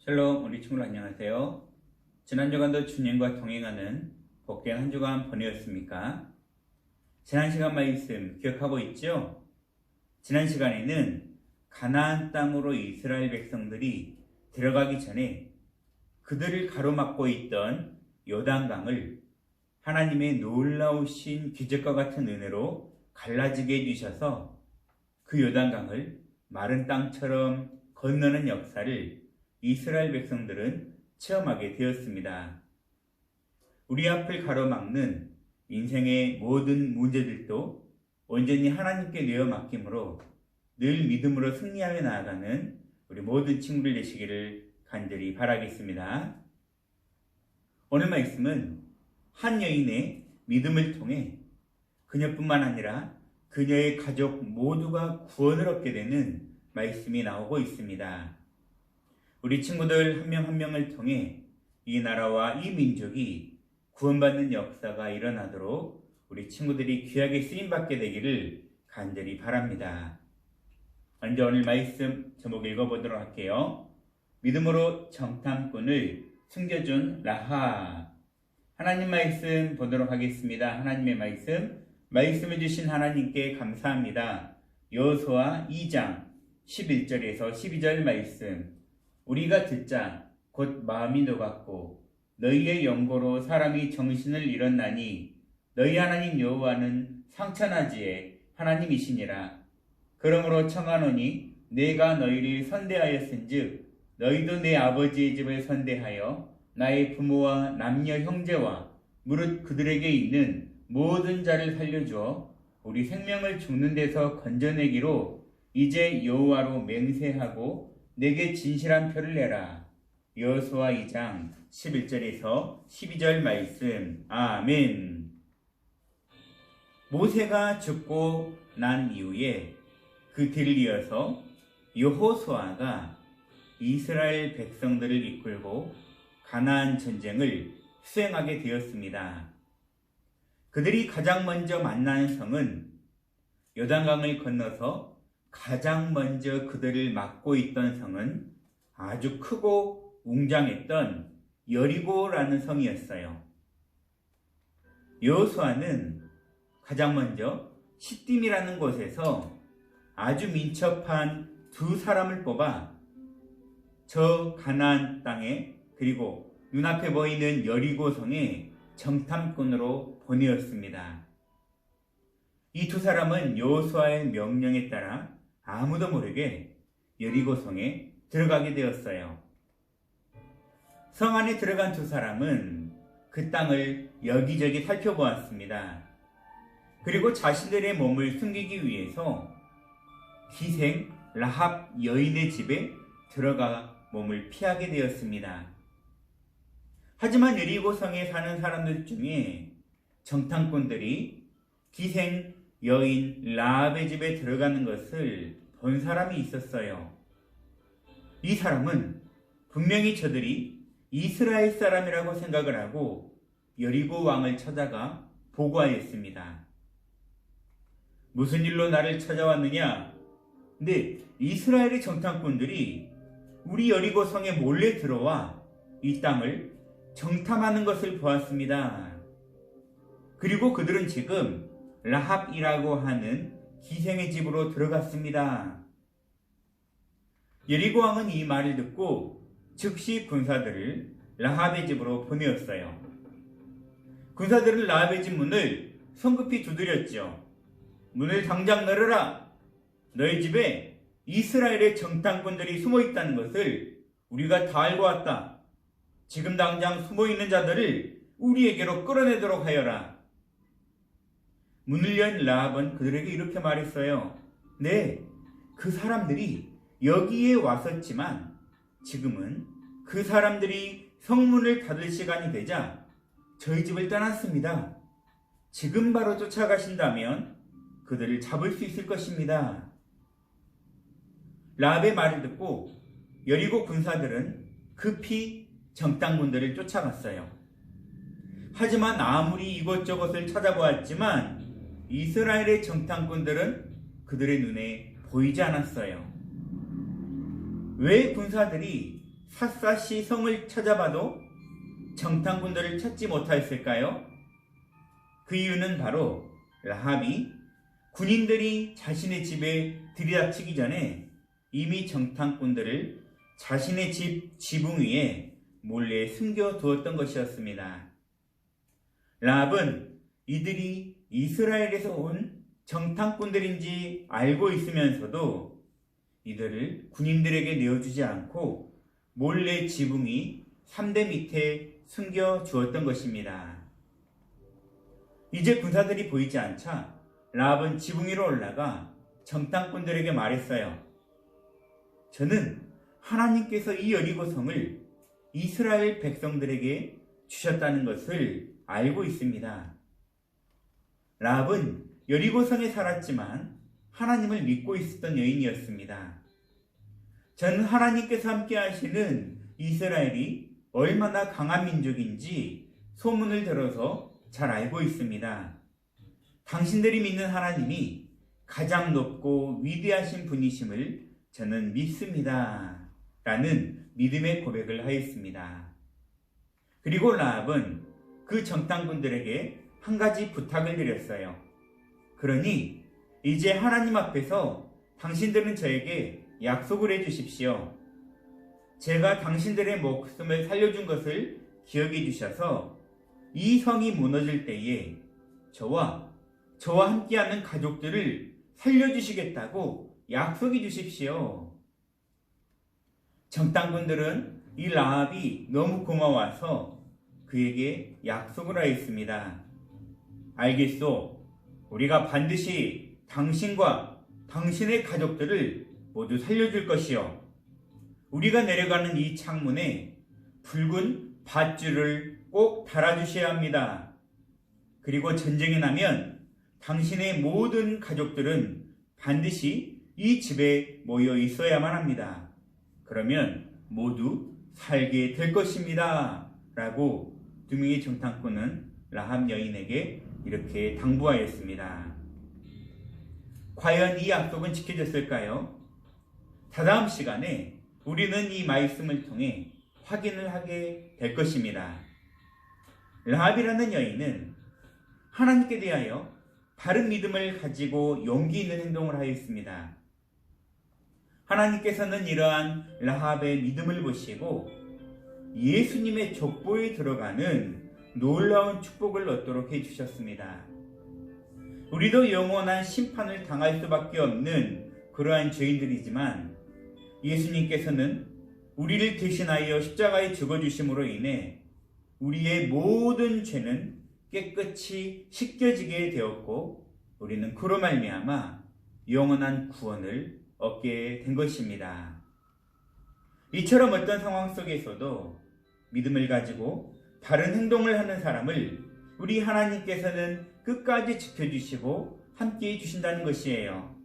샬롬, 우리 친구들 안녕하세요. 지난 주간도 주님과 동행하는 복된 한 주간 보내었습니까? 지난 시간 말씀 기억하고 있죠? 지난 시간에는 가나안 땅으로 이스라엘 백성들이 들어가기 전에 그들을 가로막고 있던 요단강을 하나님의 놀라우신 기적과 같은 은혜로 갈라지게 해주셔서 그 요단강을 마른 땅처럼 건너는 역사를 이스라엘 백성들은 체험하게 되었습니다. 우리 앞을 가로막는 인생의 모든 문제들도 온전히 하나님께 내어 맡김으로 늘 믿음으로 승리하며 나아가는 우리 모든 친구들 되시기를 간절히 바라겠습니다. 오늘 말씀은 한 여인의 믿음을 통해 그녀뿐만 아니라 그녀의 가족 모두가 구원을 얻게 되는 말씀이 나오고 있습니다. 우리 친구들 한 명 한 명을 통해 이 나라와 이 민족이 구원받는 역사가 일어나도록 우리 친구들이 귀하게 쓰임받게 되기를 간절히 바랍니다. 먼저 오늘 말씀 제목 읽어보도록 할게요. 믿음으로 정탐꾼을 숨겨준 라합. 하나님 말씀 보도록 하겠습니다. 하나님의 말씀을 주신 하나님께 감사합니다. 여호수아 2장 11절에서 12절 말씀. 우리가 듣자 곧 마음이 녹았고 너희의 연고로 사람이 정신을 잃었나니 너희 하나님 여호와는 상천하지의 하나님이시니라. 그러므로 청하노니 내가 너희를 선대하였은즉 너희도 내 아버지의 집을 선대하여 나의 부모와 남녀 형제와 무릇 그들에게 있는 모든 자를 살려주어 우리 생명을 죽는 데서 건져내기로 이제 여호와로 맹세하고 내게 진실한 표를 내라. 여호수아 2장 11절에서 12절 말씀. 아멘. 모세가 죽고 난 이후에 그 뒤를 이어서 여호수아가 이스라엘 백성들을 이끌고 가나안 전쟁을 수행하게 되었습니다. 그들이 가장 먼저 만난 성은 요단강을 건너서 가장 먼저 그들을 막고 있던 성은 아주 크고 웅장했던 여리고라는 성이었어요. 여호수아는 가장 먼저 시딤이라는 곳에서 아주 민첩한 두 사람을 뽑아 저 가나안 땅에 그리고 눈앞에 보이는 여리고 성에 정탐꾼으로 보내었습니다. 이 두 사람은 여호수아의 명령에 따라 아무도 모르게 여리고 성에 들어가게 되었어요. 성 안에 들어간 두 사람은 그 땅을 여기저기 살펴보았습니다. 그리고 자신들의 몸을 숨기기 위해서 기생 라합 여인의 집에 들어가 몸을 피하게 되었습니다. 하지만 여리고 성에 사는 사람들 중에 정탐꾼들이 기생 여인 라합의 집에 들어가는 것을 본 사람이 있었어요. 이 사람은 분명히 저들이 이스라엘 사람이라고 생각을 하고 여리고 왕을 찾아가 보고하였습니다. 무슨 일로 나를 찾아왔느냐? 근데 이스라엘의 정탐꾼들이 우리 여리고 성에 몰래 들어와 이 땅을 정탐하는 것을 보았습니다. 그리고 그들은 지금 라합이라고 하는 기생의 집으로 들어갔습니다. 여리고 왕은 이 말을 듣고 즉시 군사들을 라합의 집으로 보내었어요. 군사들은 라합의 집 문을 성급히 두드렸죠. 문을 당장 열어라! 너희 집에 이스라엘의 정탐꾼들이 숨어 있다는 것을 우리가 다 알고 왔다. 지금 당장 숨어 있는 자들을 우리에게로 끌어내도록 하여라. 문을 연 라합은 그들에게 이렇게 말했어요. 네, 그 사람들이 여기에 왔었지만 지금은 그 사람들이 성문을 닫을 시간이 되자 저희 집을 떠났습니다. 지금 바로 쫓아가신다면 그들을 잡을 수 있을 것입니다. 라합의 말을 듣고 여리고 군사들은 급히 정탐꾼들을 쫓아갔어요. 하지만 아무리 이곳저곳을 찾아보았지만 이스라엘의 정탐꾼들은 그들의 눈에 보이지 않았어요. 왜 군사들이 샅샅이 성을 찾아봐도 정탐꾼들을 찾지 못하였을까요? 그 이유는 바로 라합이 군인들이 자신의 집에 들이닥치기 전에 이미 정탐꾼들을 자신의 집 지붕 위에 몰래 숨겨두었던 것이었습니다. 라합은 이들이 이스라엘에서 온 정탐꾼들인지 알고 있으면서도 이들을 군인들에게 내어주지 않고 몰래 지붕 위 3대 밑에 숨겨주었던 것입니다. 이제 군사들이 보이지 않자 라합은 지붕 위로 올라가 정탐꾼들에게 말했어요. 저는 하나님께서 이 여리고성을 이스라엘 백성들에게 주셨다는 것을 알고 있습니다. 라합은 여리고성에 살았지만 하나님을 믿고 있었던 여인이었습니다. 저는 하나님께서 함께 하시는 이스라엘이 얼마나 강한 민족인지 소문을 들어서 잘 알고 있습니다. 당신들이 믿는 하나님이 가장 높고 위대하신 분이심을 저는 믿습니다. 라는 믿음의 고백을 하였습니다. 그리고 라합은 그 정탐꾼들에게 한 가지 부탁을 드렸어요. 그러니 이제 하나님 앞에서 당신들은 저에게 약속을 해주십시오. 제가 당신들의 목숨을 살려준 것을 기억해 주셔서 이 성이 무너질 때에 저와 함께하는 가족들을 살려주시겠다고 약속해 주십시오. 정탐꾼들은 이 라합이 너무 고마워서 그에게 약속을 하였습니다. 알겠소. 우리가 반드시 당신과 당신의 가족들을 모두 살려줄 것이요. 우리가 내려가는 이 창문에 붉은 밧줄을 꼭 달아주셔야 합니다. 그리고 전쟁이 나면 당신의 모든 가족들은 반드시 이 집에 모여 있어야만 합니다. 그러면 모두 살게 될 것입니다. 라고 두 명의 정탐꾼은 라합 여인에게 이렇게 당부하였습니다. 과연 이 약속은 지켜졌을까요? 다다음 시간에 우리는 이 말씀을 통해 확인을 하게 될 것입니다. 라합이라는 여인은 하나님께 대하여 바른 믿음을 가지고 용기 있는 행동을 하였습니다. 하나님께서는 이러한 라합의 믿음을 보시고 예수님의 족보에 들어가는 놀라운 축복을 얻도록 해주셨습니다. 우리도 영원한 심판을 당할 수밖에 없는 그러한 죄인들이지만 예수님께서는 우리를 대신하여 십자가에 죽어주심으로 인해 우리의 모든 죄는 깨끗이 씻겨지게 되었고 우리는 그로 말미암아 영원한 구원을 얻게 된 것입니다. 이처럼 어떤 상황 속에서도 믿음을 가지고 바른 행동을 하는 사람을 우리 하나님께서는 끝까지 지켜주시고 함께해 주신다는 것이에요.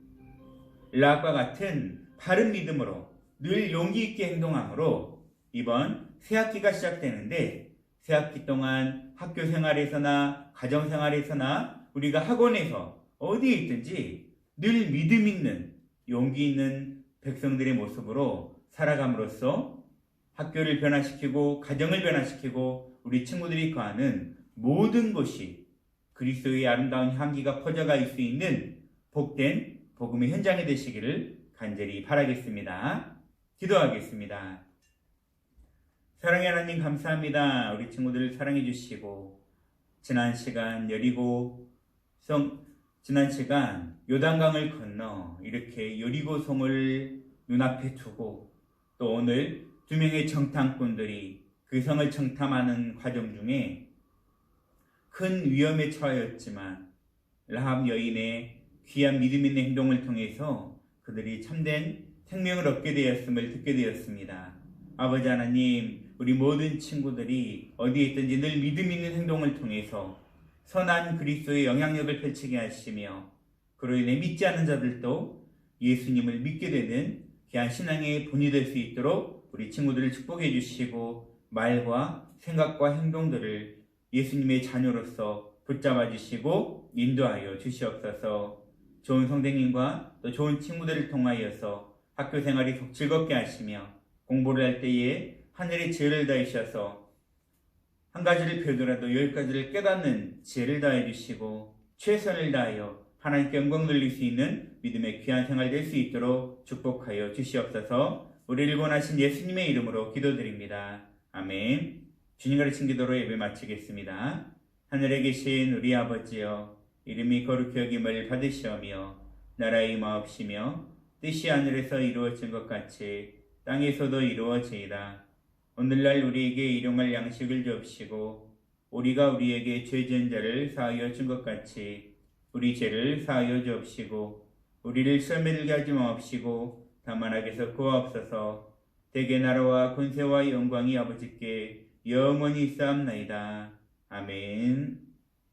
라합과 같은 바른 믿음으로 늘 용기 있게 행동함으로 이번 새학기가 시작되는데 새학기 동안 학교 생활에서나 가정 생활에서나 우리가 학원에서 어디에 있든지 늘 믿음 있는 용기 있는 백성들의 모습으로 살아감으로써 학교를 변화시키고 가정을 변화시키고 우리 친구들이 거하는 모든 곳이 그리스도의 아름다운 향기가 퍼져갈 수 있는 복된 복음의 현장이 되시기를 간절히 바라겠습니다. 기도하겠습니다. 사랑의 하나님 감사합니다. 우리 친구들을 사랑해 주시고 지난 시간 요단강을 건너 이렇게 여리고성을 눈앞에 두고 또 오늘 두 명의 정탐꾼들이 그 성을 정탐하는 과정 중에 큰 위험에 처하였지만 라합 여인의 귀한 믿음 있는 행동을 통해서 그들이 참된 생명을 얻게 되었음을 듣게 되었습니다. 아버지 하나님, 우리 모든 친구들이 어디에 있든지 늘 믿음 있는 행동을 통해서 선한 그리스도의 영향력을 펼치게 하시며 그로 인해 믿지 않는 자들도 예수님을 믿게 되는 귀한 신앙의 본이 될 수 있도록 우리 친구들을 축복해 주시고 말과 생각과 행동들을 예수님의 자녀로서 붙잡아 주시고 인도하여 주시옵소서. 좋은 선생님과 또 좋은 친구들을 통하여서 학교 생활이 더 즐겁게 하시며 공부를 할 때에 하늘의 지혜를 다하셔서 한 가지를 배우더라도 10가지를 깨닫는 지혜를 다해 주시고 최선을 다하여 하나님께 영광 돌릴 수 있는 믿음의 귀한 생활 될 수 있도록 축복하여 주시옵소서. 우리를 원하신 예수님의 이름으로 기도드립니다. 아멘. 주님 가르친 기도로 예배 마치겠습니다. 하늘에 계신 우리 아버지여, 이름이 거룩히 여김을 받으시오며 나라의 임하옵시며 뜻이 하늘에서 이루어진 것 같이 땅에서도 이루어지이다. 오늘날 우리에게 일용할 양식을 주옵시고 우리가 우리에게 죄 지은 자를 사하여 준 것 같이 우리 죄를 사하여 주옵시고 우리를 시험에 들게 하지 마옵시고 다만 악에서 구하옵소서. 대개 나라와 권세와 영광이 아버지께 영원히 있사옵나이다. 아멘.